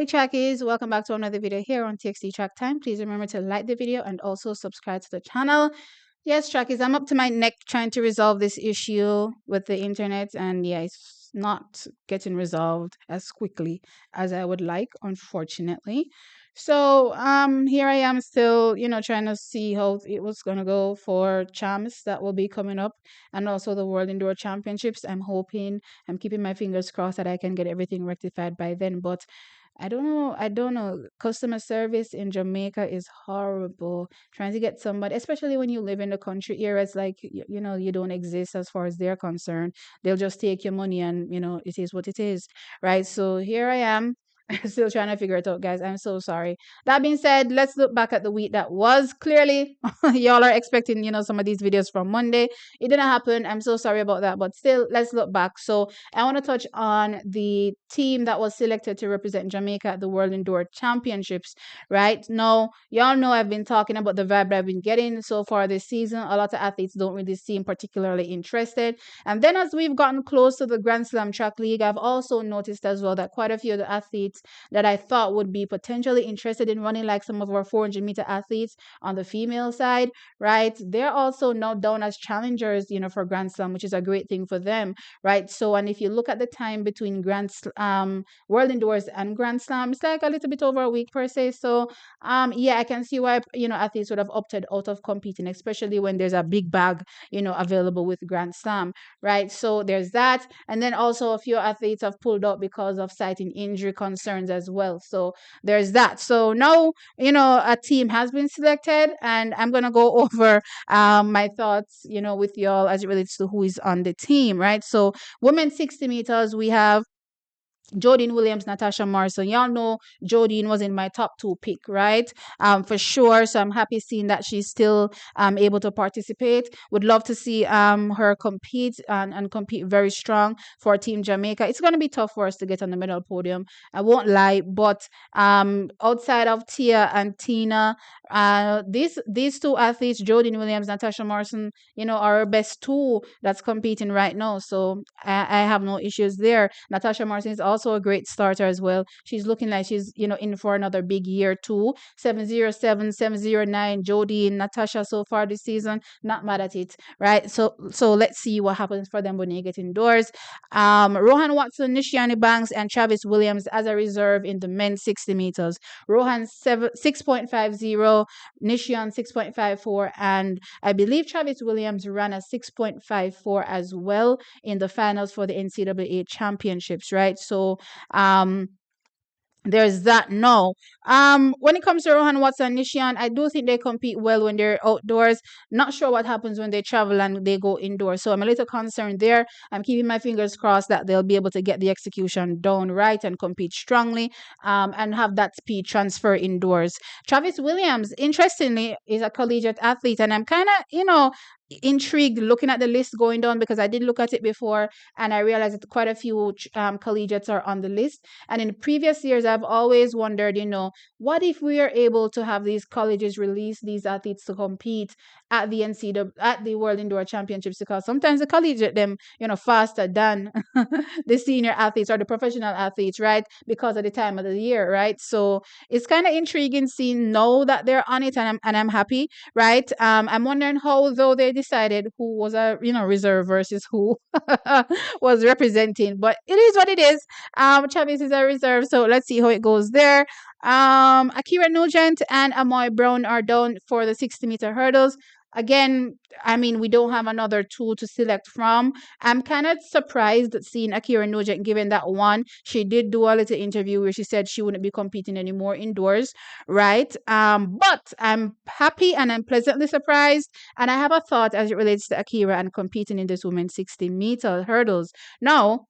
Hey Trackies, welcome back to another video here on TXT Track Time. Please remember to like the video and also subscribe to the channel. Yes, Trackies, I'm up to my neck trying to resolve this issue with the internet, and yeah, it's not getting resolved as quickly as I would like, unfortunately. So here I am still, trying to see how it was gonna go for champs that will be coming up, and also the World Indoor Championships. I'm keeping my fingers crossed that I can get everything rectified by then, but I don't know. I don't know. Customer service in Jamaica is horrible. Trying to get somebody, especially when you live in the country area, it's like, you don't exist as far as they're concerned. They'll just take your money and, it is what it is. Right. So here I am. Still trying to figure it out, guys. I'm so sorry. That being said, let's look back at the week that was. Clearly, y'all are expecting, some of these videos from Monday. It didn't happen. I'm so sorry about that. But still, let's look back. So I want to touch on the team that was selected to represent Jamaica at the World Indoor Championships. Right now, y'all know I've been talking about the vibe that I've been getting so far this season. A lot of athletes don't really seem particularly interested. And then as we've gotten close to the Grand Slam Track League, I've also noticed as well that quite a few of the athletes that I thought would be potentially interested in running, like some of our 400-meter athletes on the female side, right? They're also now down as challengers, for Grand Slam, which is a great thing for them, right? So, and if you look at the time between World Indoors and Grand Slam, it's like a little bit over a week per se. So, yeah, I can see why, athletes would have opted out of competing, especially when there's a big bag, available with Grand Slam, right? So there's that. And then also a few athletes have pulled out because of citing injury concerns as well. So there's that. So now, a team has been selected, and I'm going to go over my thoughts, with y'all as it relates to who is on the team, right? So women's 60 meters, we have Jodine Williams, Natasha Morrison. Y'all know Jodine was in my top two pick, right? For sure. So I'm happy seeing that she's still able to participate. Would love to see her compete and compete very strong for Team Jamaica. It's gonna be tough for us to get on the medal podium. I won't lie, but outside of Tia and Tina, these two athletes, Jodine Williams, Natasha Morrison, are our best two that's competing right now. So I have no issues there. Natasha Morrison is also a great starter as well. She's looking like she's, in for another big year too. 707, 709, Jodie and Natasha so far this season. Not mad at it, right? So let's see what happens for them when they get indoors. Rohan Watson, Nishiani Banks, and Travis Williams as a reserve in the men's 60 meters. Rohan 6.50, Nishian 6.54, and I believe Travis Williams ran a 6.54 as well in the finals for the NCAA championships, right? So there's that. No. When it comes to Rohan Watson and Nishian, I do think they compete well when they're outdoors. Not sure what happens when they travel and they go indoors. So I'm a little concerned there. I'm keeping my fingers crossed that they'll be able to get the execution done right and compete strongly, and have that speed transfer indoors. Travis Williams, interestingly, is a collegiate athlete, and I'm kind of, intrigued looking at the list going down, because I did look at it before and I realized that quite a few collegiates are on the list. And in previous years, I've always wondered, what if we are able to have these colleges release these athletes to compete at the at the World Indoor Championships, because sometimes the collegiate them, faster than the senior athletes or the professional athletes, right? Because of the time of the year, right? So it's kind of intriguing seeing now that they're on it, and I'm happy, right? I'm wondering how though they decided who was a reserve versus who was representing, but it is what it is. Travis is a reserve, so let's see how it goes there. Ackera Nugent and Amoy Brown are down for the 60-meter hurdles. Again, I mean, we don't have another two to select from. I'm kind of surprised seeing Ackera Nugent given that one. She did do a little interview where she said she wouldn't be competing anymore indoors, right? But I'm happy and I'm pleasantly surprised. And I have a thought as it relates to Ackera and competing in this women's 60-meter hurdles. Now,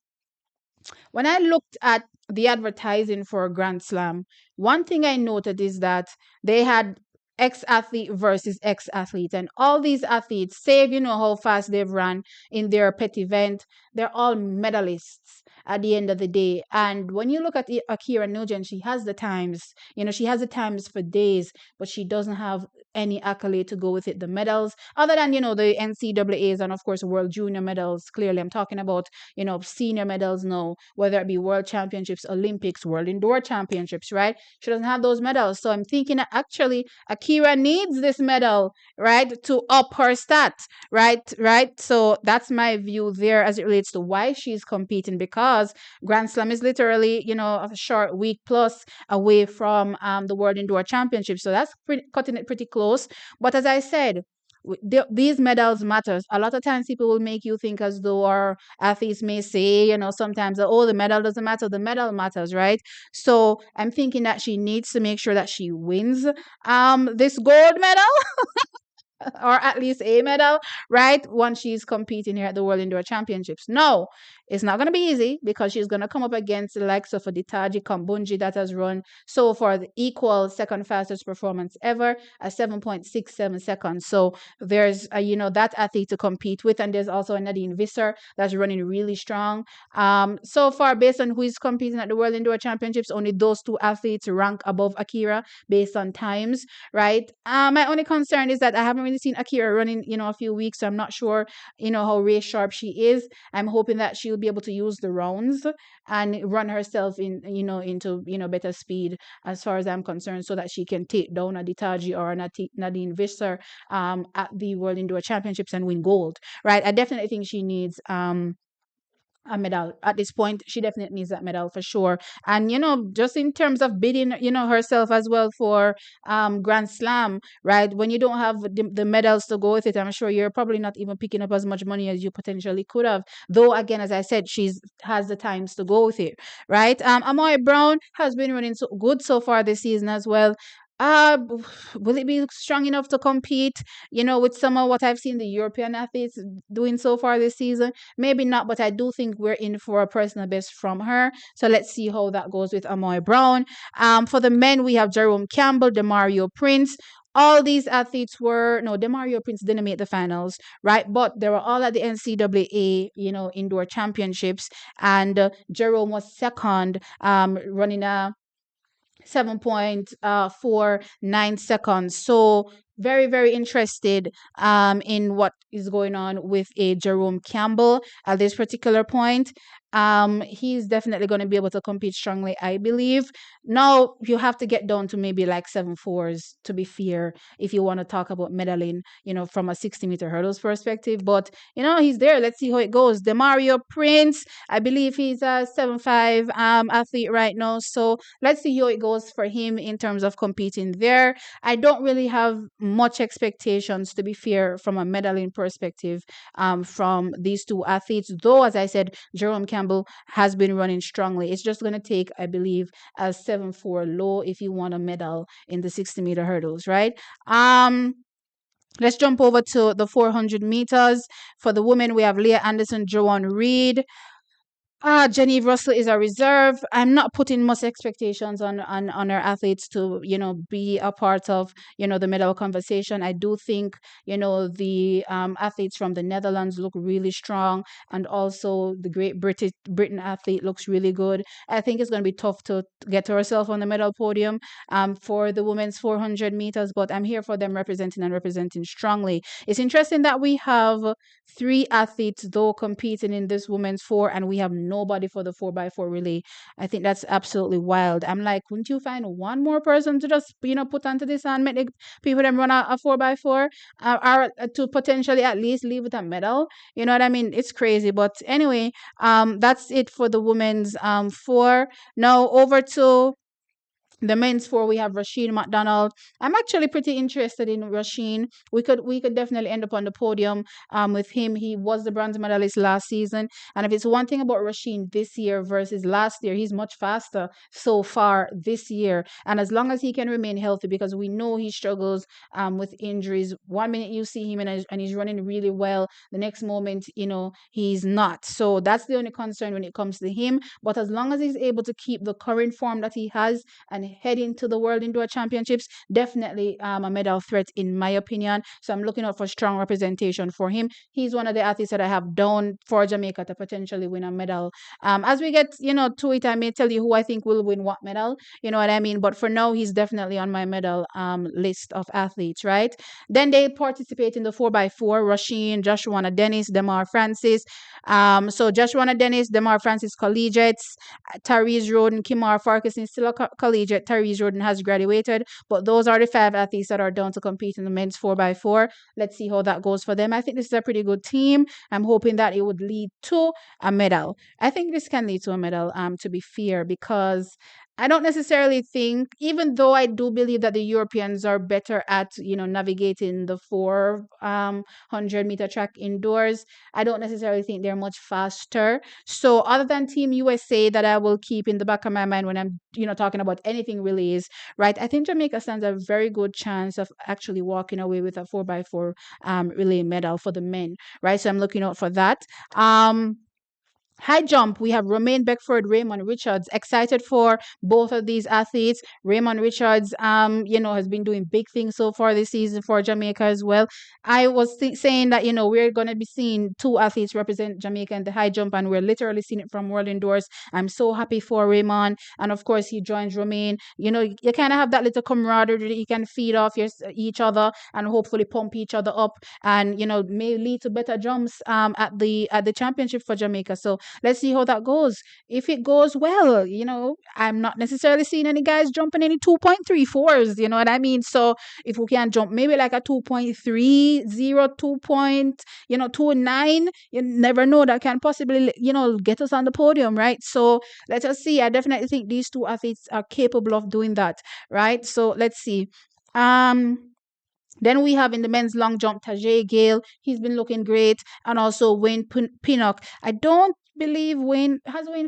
when I looked at the advertising for Grand Slam, one thing I noted is that they had ex-athlete versus ex-athlete, and all these athletes, save how fast they've run in their pet event, they're all medalists at the end of the day. And when you look at Ackera Nugent, she has the times, she has the times for days, but she doesn't have any accolade to go with it. The medals, other than, the NCAAs and, of course, World Junior medals. Clearly, I'm talking about, senior medals now, whether it be World Championships, Olympics, World Indoor Championships, right? She doesn't have those medals. So I'm thinking that actually Ackera needs this medal, right, to up her stats, right? Right. So that's my view there as it relates to why she's competing, because Grand Slam is literally, a short week plus away from the World Indoor Championship. So that's cutting it pretty close. But as I said, these medals matters. A lot of times people will make you think as though our athletes may say, sometimes, oh, the medal doesn't matter. The medal matters, right? So I'm thinking that she needs to make sure that she wins this gold medal, or at least a medal, right? Once she's competing here at the World Indoor Championships. No, it's not going to be easy, because she's going to come up against the likes of a Ditaji Kambunji that has run so far the equal second fastest performance ever at 7.67 seconds. So there's, that athlete to compete with. And there's also a Nadine Visser that's running really strong. So far, based on who is competing at the World Indoor Championships, only those two athletes rank above Ackera based on times, right? My only concern is that I haven't really seen Ackera running, a few weeks. So I'm not sure, how race sharp she is. I'm hoping that she'll be able to use the rounds and run herself into, better speed as far as I'm concerned, so that she can take down a Ditaji or a Nadine Visser at the World Indoor Championships and win gold, right? I definitely think she needs a medal at this point. She definitely needs that medal for sure. And just in terms of bidding, herself as well for Grand Slam, right? When you don't have the medals to go with it, I'm sure you're probably not even picking up as much money as you potentially could have. Though again, as I said, she's has the times to go with it, right? Amoy Brown has been running so good so far this season as well. Uh, will it be strong enough to compete, with some of what I've seen the European athletes doing so far this season? Maybe not, but I do think we're in for a personal best from her. So let's see how that goes with Amoy Brown. For the men, we have Jerome Campbell, Demario Prince. All these athletes were no, Demario Prince didn't make the finals, right? But they were all at the NCAA, indoor championships, and Jerome was second, running a 7.49 seconds. So very, very interested in what is going on with a Jerome Campbell at this particular point. He's definitely going to be able to compete strongly, I believe. Now you have to get down to maybe like 7.4s to be fair, if you want to talk about medaling, from a 60-meter hurdles perspective. But he's there. Let's see how it goes. Demario Prince, I believe he's a 7.5 athlete right now. So let's see how it goes for him in terms of competing there. I don't really have much expectations, to be fair, from a medaling perspective from these two athletes. Though, as I said, Jerome Campbell has been running strongly. It's just going to take, I believe, a 7.4 low if you want a medal in the 60-meter hurdles, right? Let's jump over to the 400 meters. For the women, we have Leah Anderson, Joanne Reed. Genevieve Russell is a reserve. I'm not putting much expectations on our athletes to, be a part of, the medal conversation. I do think, the athletes from the Netherlands look really strong, and also the Britain athlete looks really good. I think it's going to be tough to get herself on the medal podium for the women's 400 meters, but I'm here for them representing strongly. It's interesting that we have three athletes though competing in this women's 4, and we have nobody for the 4x4 relay. I think that's absolutely wild. I'm like, wouldn't you find one more person to just put onto this and make the people them run a 4x4 or to potentially at least leave with a medal? You know what I mean? It's crazy. But anyway, that's it for the women's 4. Now over to the men's 4, we have Rasheen McDonald. I'm actually pretty interested in Rasheen. We could definitely end up on the podium with him. He was the bronze medalist last season. And if it's one thing about Rasheen this year versus last year, he's much faster so far this year. And as long as he can remain healthy, because we know he struggles with injuries. One minute you see him and he's running really well. The next moment, he's not. So that's the only concern when it comes to him. But as long as he's able to keep the current form that he has and heading to the World Indoor Championships, definitely a medal threat in my opinion. So I'm looking out for strong representation for him. He's one of the athletes that I have down for Jamaica to potentially win a medal. As we get, to it, I may tell you who I think will win what medal. You know what I mean? But for now, he's definitely on my medal list of athletes, right? Then they participate in the 4x4, Rasheen, Joshua Dennis, Demar Francis. So Joshua Dennis, Demar Francis collegiates, Tyrese Roden, Kimar Farkason still a collegiate. Tyrese Roden has graduated, but those are the five athletes that are down to compete in the men's 4x4. Let's see how that goes for them. I think this is a pretty good team. I'm hoping that it would lead to a medal. I think this can lead to a medal, to be fair, because I don't necessarily think, even though I do believe that the Europeans are better at, navigating the 400-meter track indoors, I don't necessarily think they're much faster. So other than Team USA that I will keep in the back of my mind when I'm, talking about anything relays, right? I think Jamaica stands a very good chance of actually walking away with a 4x4 relay medal for the men, right? So I'm looking out for that. High jump, we have Romain Beckford, Raymond Richards. Excited for both of these athletes. Raymond Richards, has been doing big things so far this season for Jamaica as well. I was saying that, we're going to be seeing two athletes represent Jamaica in the high jump, and we're literally seeing it from World Indoors. I'm so happy for Raymond. And of course, he joins Romain. You kind of have that little camaraderie that you can feed off each other and hopefully pump each other up, and, may lead to better jumps at the championship for Jamaica. So let's see how that goes. If it goes well, I'm not necessarily seeing any guys jumping any 2.34s, you know what I mean? So if we can jump maybe like a 2.30, 2.29, you never know, that can possibly, get us on the podium, right? So let us see. I definitely think these two athletes are capable of doing that, right? So let's see. Then we have in the men's long jump, Tajay Gale. He's been looking great. And also Wayne Pinnock. I don't believe Wayne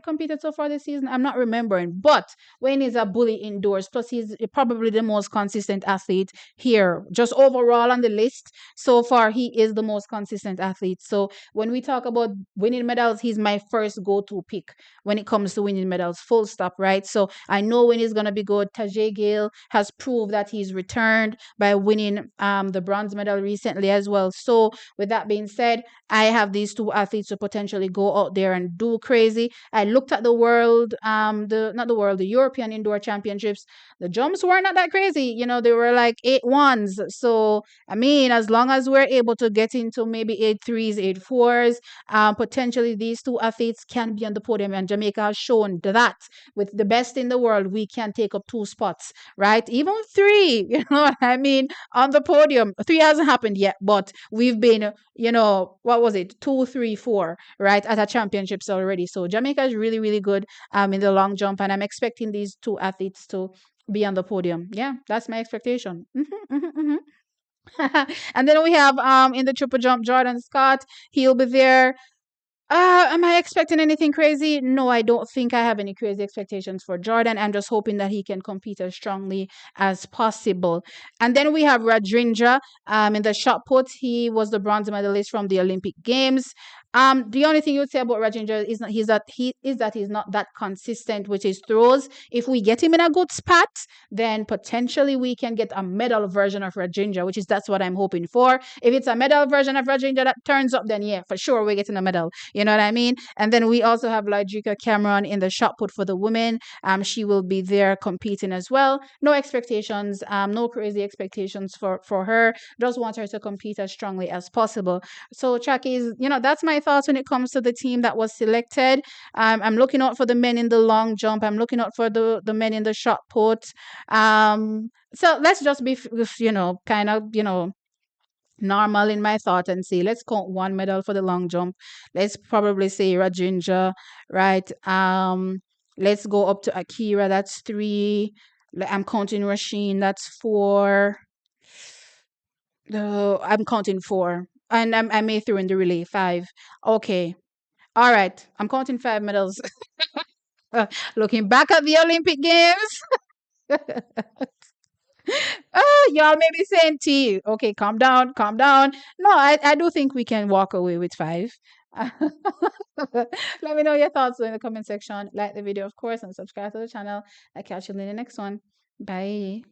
competed so far this season. I'm not remembering. But Wayne is a bully indoors. Plus, he's probably the most consistent athlete here. Just overall on the list, so far, he is the most consistent athlete. So when we talk about winning medals, he's my first go-to pick when it comes to winning medals. Full stop, right? So I know when he's going to be good. Tajay Gale has proved that he's returned by winning the bronze medal recently as well. So with that being said, I have these two athletes to potentially go out there and do crazy. I looked at the European Indoor Championships. The jumps were not that crazy. They were like 8.1s. So I mean, as long as we're able to get into maybe 8.3s, 8.4s, potentially these two athletes can be on the podium. And Jamaica has shown that with the best in the world, we can take up 2 spots, right? Even 3, you know what I mean, on the podium. 3 hasn't happened yet, but we've been, what was it? 2, 3, 4, right, at a championships already. So Jamaica is really, really good in the long jump, and I'm expecting these two athletes to be on the podium. Yeah, that's my expectation. And then we have in the triple jump, Jordan Scott. He'll be there. Am I expecting anything crazy? No, I don't think I have any crazy expectations for Jordan. I'm just hoping that he can compete as strongly as possible. And then we have Rajendra in the shot put. He was the bronze medalist from the Olympic Games. The only thing you would say about Rajendra is that he's not that consistent with his throws. If we get him in a good spot, then potentially we can get a medal version of Rajendra, that's what I'm hoping for. If it's a medal version of Rajendra that turns up, then yeah, for sure we're getting a medal. You know what I mean? And then we also have Lydrika Cameron in the shot put for the women. She will be there competing as well. No expectations, no crazy expectations for her. Just want her to compete as strongly as possible. So Chucky's, that's my thoughts when it comes to the team that was selected. I'm looking out for the men in the long jump. I'm looking out for the men in the shot put. So let's just be, kind of, normal in my thought and say, let's count 1 medal for the long jump. Let's probably say Rajendra, right? Let's go up to Ackera, that's 3. I'm counting Rasheen, that's 4. I'm counting 4. And I may throw in the relay, 5. Okay. All right. I'm counting 5 medals. Looking back at the Olympic Games. Y'all may be saying T. Okay, calm down, calm down. No, I do think we can walk away with 5. Let me know your thoughts in the comment section. Like the video, of course, and subscribe to the channel. I'll catch you in the next one. Bye.